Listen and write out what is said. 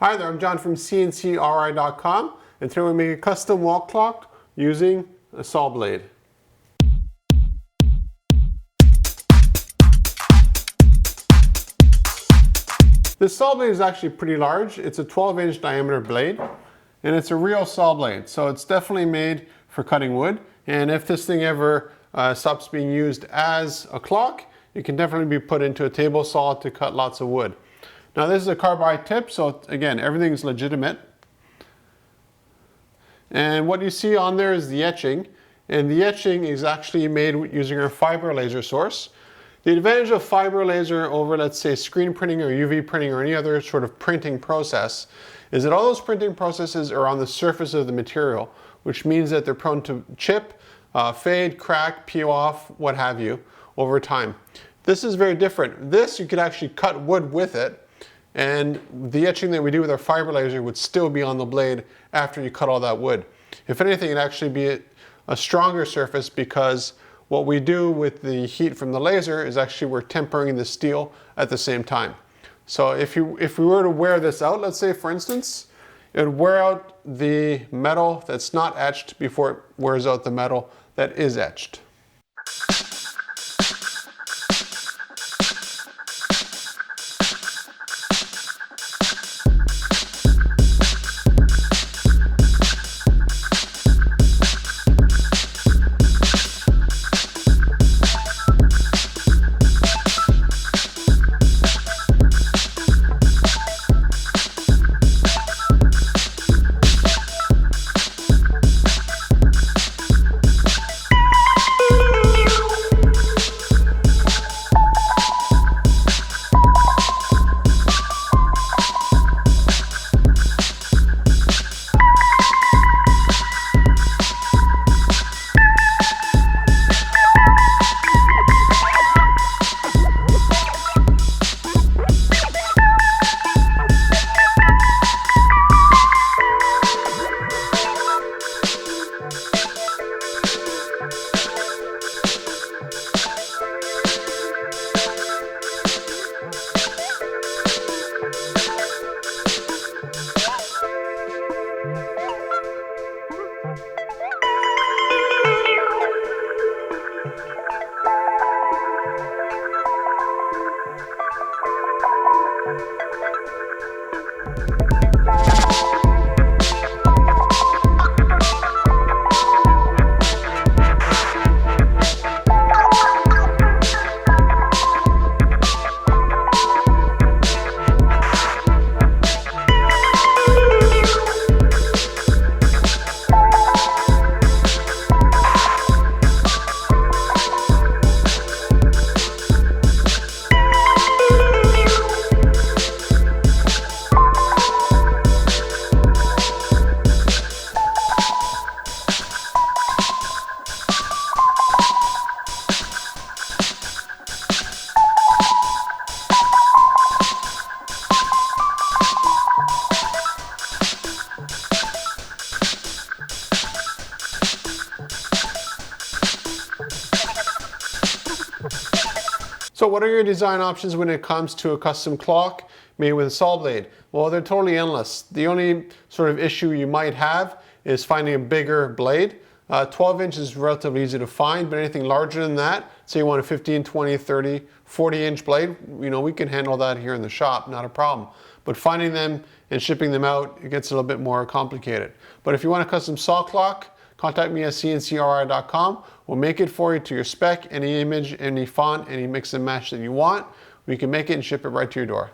Hi there, I'm John from CNCKing.com, and today we make a custom wall clock using a saw blade. This saw blade is actually pretty large. It's a 12-inch diameter blade, and it's a real saw blade, so it's definitely made for cutting wood. And if this thing ever stops being used as a clock, it can definitely be put into a table saw to cut lots of wood. Now this is a carbide tip, so again, everything's legitimate. And what you see on there is the etching, and the etching is actually made using our fiber laser source. The advantage of fiber laser over, let's say, screen printing or UV printing or any other sort of printing process is that all those printing processes are on the surface of the material, which means that they're prone to chip, fade, crack, peel off, what have you, over time. This is very different. This, you could actually cut wood with it, and the etching that we do with our fiber laser would still be on the blade after you cut all that wood. If anything, it'd actually be a stronger surface, because what we do with the heat from the laser is actually we're tempering the steel at the same time. So if we were to wear this out, let's say for instance, it would wear out the metal that's not etched before it wears out the metal that is etched. So what are your design options when it comes to a custom clock made with a saw blade? Well, they're totally endless. The only sort of issue you might have is finding a bigger blade. 12 inch is relatively easy to find, but anything larger than that, say you want a 15, 20, 30, 40 inch blade, we can handle that here in the shop, not a problem. But finding them and shipping them out, it gets a little bit more complicated. But if you want a custom saw clock, contact me at CNCKing.com. We'll make it for you to your spec, any image, any font, any mix and match that you want. We can make it and ship it right to your door.